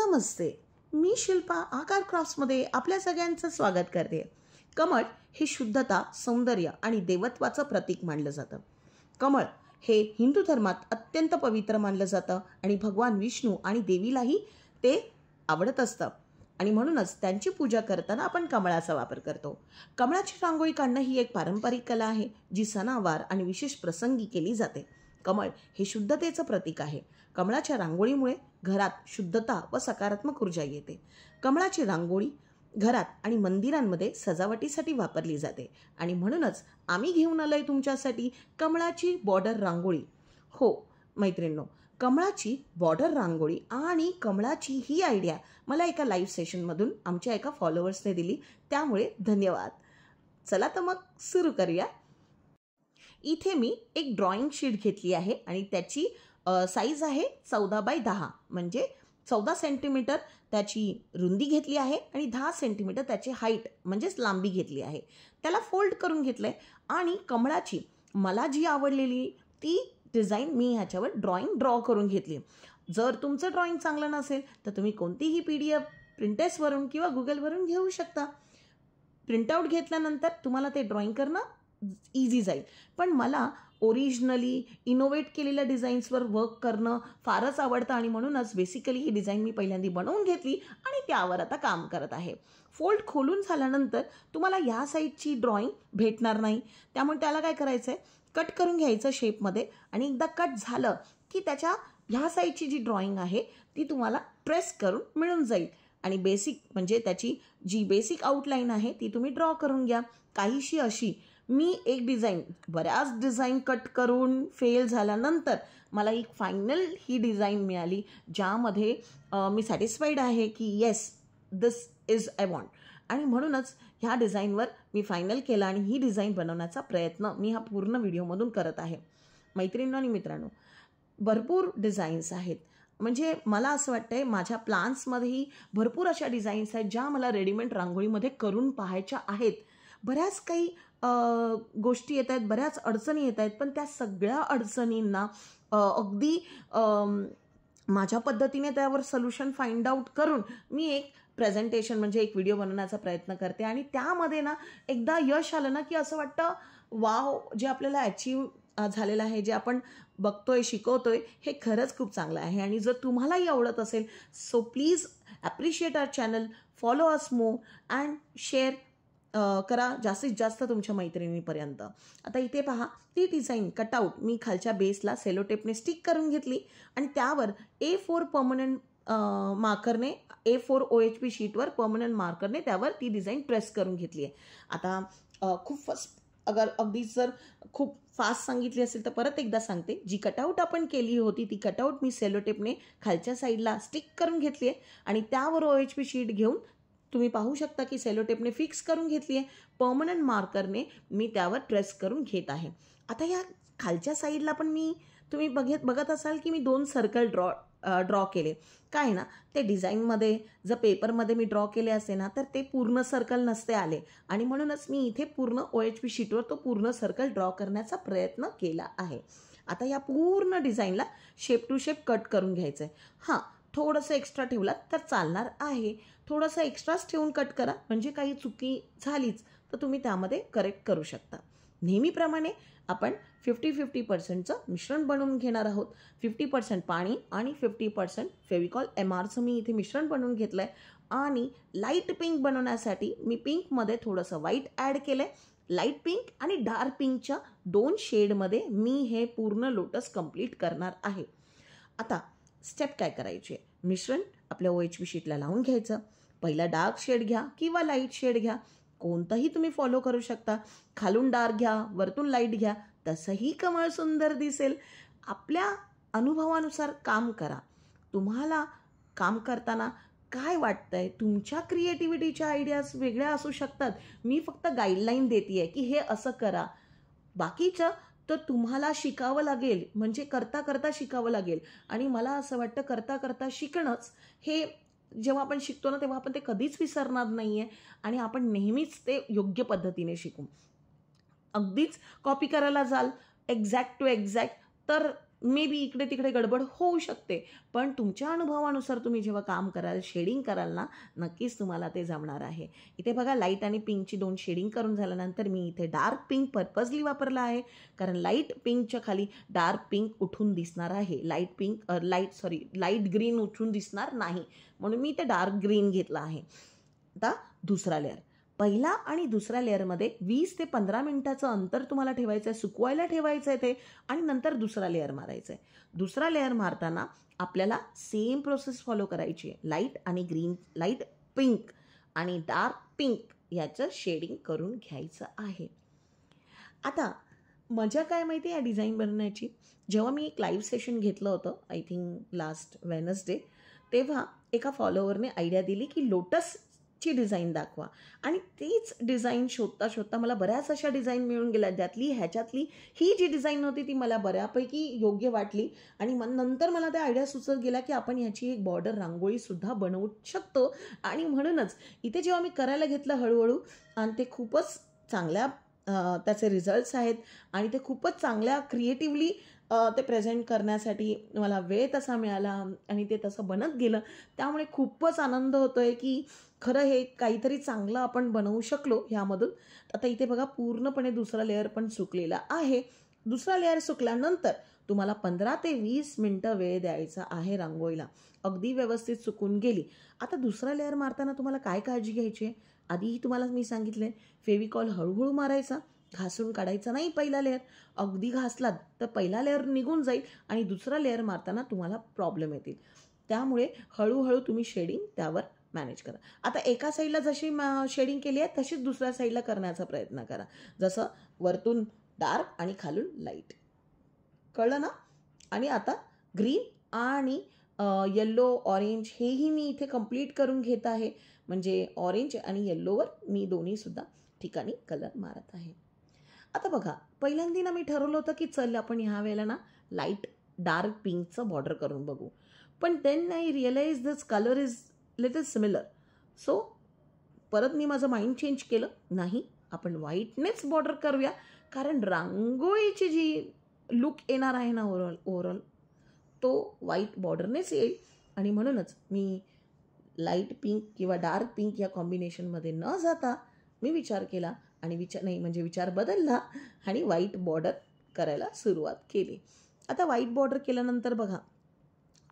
नमस्ते, मी शिल्पा आकार क्राफ्ट्समध्ये आपल्या सगळ्यांचं स्वागत करते. कमळ हे शुद्धता, सौंदर्य आणि देवत्वाचं प्रतीक मानलं जातं. कमळ हे हिंदू धर्मात अत्यंत पवित्र मानलं जातं आणि भगवान विष्णू आणि देवीलाही ते आवडत असतं आणि म्हणूनच त्यांची पूजा करताना आपण कमळाचा वापर करतो. कमळाची रांगोळी काढणं ही एक पारंपरिक कला आहे जी सणावार आणि विशेष प्रसंगी केली जाते. कमळ हे शुद्धतेचं प्रतीक आहे. कमळाच्या रांगोळीमुळे घरात शुद्धता व सकारात्मक ऊर्जा येते. कमळाची रांगोळी घरात आणि मंदिरांमध्ये सजावटीसाठी वापरली जाते आणि म्हणूनच आम्ही घेऊन आलोय तुमच्यासाठी कमळाची बॉर्डर रांगोळी. हो मैत्रिणींनो, कमळाची बॉर्डर रांगोळी आणि कमळाची ही आयडिया मला एका लाईव्ह सेशनमधून आमच्या एका फॉलोअर्सने दिली, त्यामुळे धन्यवाद. चला तर मग सुरू करूया. इथे मी एक ड्रॉइंग शीट घेतली आहे आणि त्याची साईज आहे 14x10, म्हणजे 14 सेंटीमीटर त्याची रुंदी घेतली आहे आणि 10 सेंटीमीटर त्याची हाईट म्हणजेच लांबी घेतली आहे. त्याला फोल्ड करून घेतलं आहे आणि कमळाची मला जी आवडलेली ती डिझाईन मी ह्याच्यावर ड्रॉ करून घेतली. जर तुमचं ड्रॉइंग चांगलं नसेल तर तुम्ही कोणतीही PDF प्रिंटेसवरून किंवा गुगलवरून घेऊ शकता. प्रिंटआउट घेतल्यानंतर तुम्हाला ते ड्रॉइंग करणं इझी जाईल. पण मला ओरिजिनली इनोव्हेट केलेल्या डिझाईन्सवर वर्क करणं फारच आवडतं आणि म्हणूनच बेसिकली ही डिझाईन मी पहिल्यांदा बनवून घेतली आणि त्यावर आता काम करत आहे. फोल्ड खोलून झाल्यानंतर तुम्हाला या साईडची ड्रॉइंग भेटणार नाही, त्यामुळे त्याला काय करायचं आहे, कट करून घ्यायचं शेपमध्ये आणि एकदा कट झालं की त्याच्या ह्या साईडची जी ड्रॉइंग आहे ती तुम्हाला ट्रेस करून मिळून जाईल आणि बेसिक म्हणजे त्याची जी बेसिक आउटलाईन आहे ती तुम्ही ड्रॉ करून घ्या. काहीशी अशी मी एक डिझाईन, बऱ्याच डिझाईन कट करून फेल झाल्यानंतर मला एक फायनल ही डिझाईन मिळाली ज्यामध्ये मी सॅटिस्फाईड आहे की yes this is I want आणि म्हणूनच ह्या डिझाईनवर मी फायनल केला आणि ही डिझाईन बनवण्याचा प्रयत्न मी हा पूर्ण व्हिडिओमधून करत आहे. मैत्रिणींनो आणि मित्रांनो, भरपूर डिझाईन्स आहेत. म्हणजे मला असं वाटतंय माझ्या प्लान्समध्येही भरपूर अशा डिझाईन्स आहेत ज्या मला रेडीमेड रांगोळीमध्ये करून पाहायच्या आहेत. बऱ्याच काही गोष्टी येत आहेत, बऱ्याच अडचणी येत आहेत, पण त्या सगळ्या अडचणींना अगदी माझ्या पद्धतीने त्यावर सोल्युशन फाइंड आउट करून मी एक प्रेझेंटेशन म्हणजे एक व्हिडिओ बनवण्याचा प्रयत्न करते आणि त्यामध्ये ना एकदा यश आलं ना की असं वाटतं वाव, जे आपल्याला अचीव झालेलं आहे, जे आपण बघतोय शिकवतोय हे खरंच खूप चांगलं आहे. आणि जर तुम्हालाही आवडत असेल so please appreciate our channel, follow us more and share करा जास्तीत जास्त तुमच्या मैत्रिणीपर्यंत. आता इथे पहा, ती डिझाईन कटआउट मी खालच्या बेसला सेलो टेपने स्टिक करून घेतली आणि त्यावर A4 परमनंट मार्करने, A4 OHP शीटवर परमनंट मार्करने त्यावर ती डिझाईन प्रेस करून घेतली आहे. आता अगदी जर खूप फास्ट सांगितली असेल तर परत एकदा सांगते, जी कटआउट आपण केली होती ती कटआउट मी सेलो टेपने खालच्या साईडला स्टिक करून घेतली आहे आणि त्यावर OHP शीट घेऊन तुम्ही पाहू शकता की सेलो टेपने फिक्स करून घेतली आहे. परमनंट मार्करने मी त्यावर ट्रेस करून घेत आहे. आता या खालच्या साईडला पण तुम्ही बघत असाल की मी 2 सर्कल ड्रॉ केले. काय ना, ते डिझाईनमध्ये जर पेपरमध्ये मी ड्रॉ केले असते ना तर ते पूर्ण सर्कल नसते आले आणि म्हणूनच मी इथे पूर्ण OHP शीटवर तो पूर्ण सर्कल ड्रॉ करण्याचा प्रयत्न केला आहे. आता या पूर्ण डिझाईनला शेप टू शेप कट करून घ्यायचं आहे. हां, थोडंसं एक्स्ट्रा ठेवलात तर चालणार आहे. थोडंसं एक्स्ट्राच ठेवून कट करा, म्हणजे काही चुकी झालीच तर तुम्ही त्यामध्ये करेक्ट करू शकता. नेहमीप्रमाणे आपण 50-50% मिश्रण बनवून घेणार आहोत. 50% पाणी आणि 50% फेविकॉल MRचं मी इथे मिश्रण बनवून घेतलं आहे आणि लाईट पिंक बनवण्यासाठी मी पिंकमध्ये थोडंसं व्हाईट ॲड केलं आहे. लाईट पिंक आणि डार्क पिंकच्या 2 शेडमध्ये मी हे पूर्ण लोटस कंप्लीट करणार आहे. आता स्टेप काय करायचे, मिश्रण आपल्या OHP शीटला लावून घ्यायचं. पहिला डार्क शेड घ्या किंवा लाईट शेड घ्या, कोणतंही तुम्ही फॉलो करू शकता. खालून डार्क घ्या, वरतून लाईट घ्या, तसंही कमळ सुंदर दिसेल. आपल्या अनुभवानुसार काम करा. तुम्हाला काम करताना काय वाटतंय, तुमच्या क्रिएटिव्हिटीच्या आयडियाज वेगळ्या असू शकतात. मी फक्त गाईडलाईन देते आहे की हे असं करा. बाकीचं तर तुम्हाला शिकावं लागेल, म्हणजे करता करता शिकावं लागेल आणि मला असं वाटतं करता करता शिकणंच हे जेव्हा आपण शिकतो ना तेव्हा आपण ते कधीच विसरणार नाही आहे आणि आपण नेहमीच ते योग्य पद्धतीने शिकू. अगदीच कॉपी करायला जाल एक्झॅक्ट टू एक्झॅक्ट तर मे बी इकडे तिकडे गडबड होऊ शकते, पण तुमच्या अनुभवानुसार तुम्ही जेव्हा काम कराल, शेडिंग कराल ना, नक्कीच तुम्हाला ते जमणार आहे. इथे बघा लाईट आणि पिंकची 2 शेडिंग करून झाल्यानंतर मी इथे डार्क पिंक पर्पजली वापरला आहे, कारण लाईट पिंकच्या खाली डार्क पिंक उठून दिसणार आहे. लाईट ग्रीन उठून दिसणार नाही, म्हणून मी इथे डार्क ग्रीन घेतला आहे. आता दुसरा लेअर, पहिला आणि दुसऱ्या लेअरमध्ये 20 ते 15 मिनिटाचं अंतर तुम्हाला ठेवायचं आहे, सुकवायला ठेवायचं आहे ते, आणि नंतर दुसरा लेअर मारायचा आहे. दुसरा लेअर मारताना आपल्याला सेम प्रोसेस फॉलो करायची आहे. लाईट आणि ग्रीन, लाईट पिंक आणि डार्क पिंक याचं शेडिंग करून घ्यायचं आहे. आता मजा काय माहिती आहे या डिझाईन बनवण्याची, जेव्हा मी एक लाईव्ह सेशन घेतलं होतं आय थिंक लास्ट वेनसडे, तेव्हा एका फॉलोवरने आयडिया दिली की लोटसची डिझाईन दाखवा, आणि तीच डिझाईन शोधता शोधता मला बऱ्याच अशा डिझाईन मिळून गेल्या, ह्याच्यातली ही जी डिझाईन होती ती मला बऱ्यापैकी योग्य वाटली, आणि नंतर मला त्या आयडिया सुचत गेला की आपण ह्याची एक बॉर्डर रांगोळीसुद्धा बनवू शकतो. आणि म्हणूनच इथे जेव्हा मी करायला घेतलं हळूहळू, आणि ते खूपच चांगल्या त्याचे रिझल्ट्स आहेत, आणि ते खूपच चांगल्या क्रिएटिव्हली ते प्रेझेंट करण्यासाठी मला वेळ तसा मिळाला, आणि ते तसं बनत गेलं. त्यामुळे खूपच आनंद होतो आहे की खरं हे काहीतरी चांगलं आपण बनवू शकलो ह्यामधून. आता इथे बघा पूर्णपणे दुसरा लेअर पण सुकलेला आहे. दुसरा लेअर सुकल्यानंतर तुम्हाला 15 ते 20 मिनटं वेळ द्यायचा आहे रांगोळीला. अगदी व्यवस्थित सुकून गेली. आता दुसरा लेअर मारताना तुम्हाला काय काळजी घ्यायची आहे, आधीही तुम्हाला मी सांगितले, फेविकॉल हळूहळू मारायचा, घासून काढायचा नाही. पहिला लेअर अगदी घासलात तर पहिला लेअर निघून जाईल आणि दुसरा लेअर मारताना तुम्हाला प्रॉब्लेम येतील. त्यामुळे हळूहळू तुम्ही शेडिंग त्यावर मॅनेज करा. आता एका साईडला जशी शेडिंग केली आहे तशीच दुसऱ्या साईडला करण्याचा प्रयत्न करा. जसं वरतून डार्क आणि खालून लाईट, कळलं ना? आणि आता ग्रीन आणि येल्लो, ऑरेंज हेही मी इथे कंप्लीट करून घेत आहे. म्हणजे ऑरेंज आणि येल्लोवर मी दोन्हीसुद्धा ठिकाणी कलर मारत आहे. आता बघा, पहिल्यांदा मी ठरवलं होतं की चल आपण ह्या वेळेला ना लाईट डार्क पिंकचं बॉर्डर करून बघू, पण then I realise this colour is little similar. So परत मी माझं माइंड चेंज केलं, नाही आपण व्हाईटनेच बॉर्डर करूया, कारण रांगोळीची जी लुक येणार आहे ना ओव्हरऑल तो व्हाईट बॉर्डरनेच येईल. आणि म्हणूनच मी लाईट पिंक किंवा डार्क पिंक या कॉम्बिनेशनमध्ये न जाता मी विचार केला, आणि विचार बदलला आणि व्हाईट बॉर्डर करायला सुरुवात केली. आता व्हाईट बॉर्डर केल्यानंतर बघा,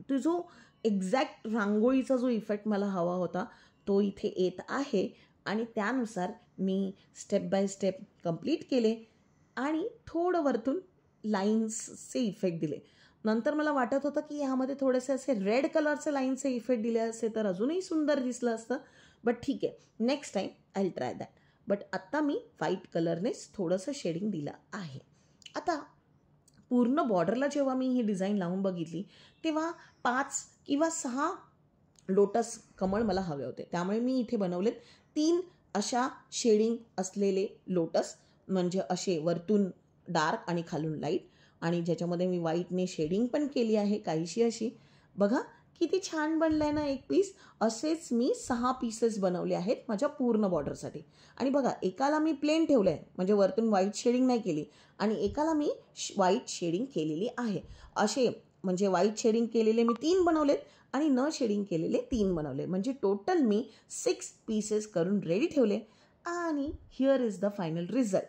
तो जो एक्झॅक्ट रांगोळीचा जो इफेक्ट मला हवा होता तो इथे येत आहे, आणि त्यानुसार मी स्टेप बाय स्टेप कंप्लीट केले, आणि थोडं वरतून लाईन्सचे इफेक्ट दिले. नंतर मला वाटत होतं की ह्यामध्ये थोडेसे असे रेड कलरचे लाईनचे इफेक्ट दिले असते तर अजूनही सुंदर दिसलं असतं, बट ठीक आहे, next time I will try that. But आत्ता मी व्हाईट कलरनेच थोडंसं शेडिंग दिलं आहे. आता पूर्ण बॉर्डरला जेव्हा मी ही डिझाईन लावून बघितली तेव्हा 5 किंवा 6 लोटस कमळ मला हवे होते, त्यामुळे मी इथे बनवलेत 3 अशा शेडिंग असलेले लोटस, म्हणजे असे वरतून डार्क आणि खालून लाईट, आणि ज्याच्यामध्ये मी व्हाईटने शेडिंग पण केली आहे काहीशी अशी. बघा किती छान बनलं आहे ना एक पीस. असेच मी 6 पीसेस बनवले आहेत माझ्या पूर्ण बॉर्डरसाठी. आणि बघा, एकाला मी प्लेन ठेवलं आहे, म्हणजे वरतून व्हाईट शेडिंग नाही केली, आणि एकाला मी व्हाईट शेडिंग केलेली आहे. असे म्हणजे व्हाईट शेडिंग केलेले मी 3 बनवलेत, आणि न शेडिंग केलेले 3 बनवले, म्हणजे टोटल मी 6 पीसेस करून रेडी ठेवले. आणि here is the final result.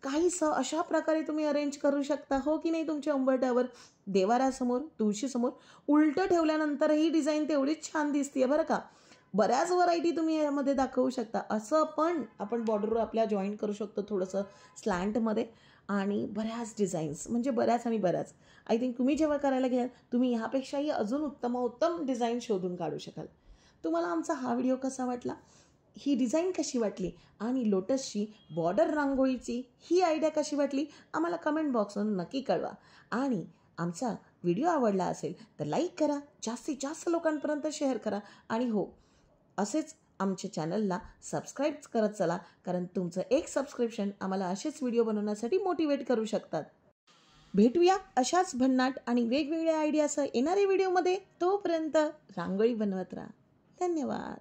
काहीसं अशा प्रकारे तुम्ही अरेंज करू शकता, हो की नाही, तुमच्या उंबरठ्यावर, देवाऱ्यासमोर, तुळशीसमोर. उलटं ठेवल्यानंतर ही डिझाईन तेवढीच छान दिसते बरं का. बऱ्याच व्हरायटी तुम्ही यामध्ये दाखवू शकता. असं पण आपण बॉर्डरवर आपल्या जॉईन करू शकतो थोडंसं स्लँटमध्ये, आणि बऱ्याच डिझाईन्स, म्हणजे बऱ्याच आणि बऱ्याच. आय थिंक तुम्ही जेव्हा करायला घ्याल तुम्ही ह्यापेक्षाही अजून उत्तम डिझाईन शोधून काढू शकाल. तुम्हाला आमचा हा व्हिडिओ कसा वाटला, ही डिझाईन कशी वाटली, आणि लोटसची बॉर्डर रांगोळीची ही आयडिया कशी वाटली, आम्हाला कमेंट बॉक्सवरून नक्की कळवा. आणि आमचा व्हिडिओ आवडला असेल तर लाईक करा, जास्तीत जास्त लोकांपर्यंत शेअर करा, आणि हो, असेच आमच्या चॅनलला सबस्क्राईब करत चला, कारण तुमचं एक सबस्क्रिप्शन आम्हाला असेच व्हिडिओ बनवण्यासाठी मोटिवेट करू शकतात. भेटूया अशाच भन्नाट आणि वेगवेगळ्या आयडियासह येणाऱ्या व्हिडिओमध्ये. तोपर्यंत रांगोळी बनवत राहा. धन्यवाद.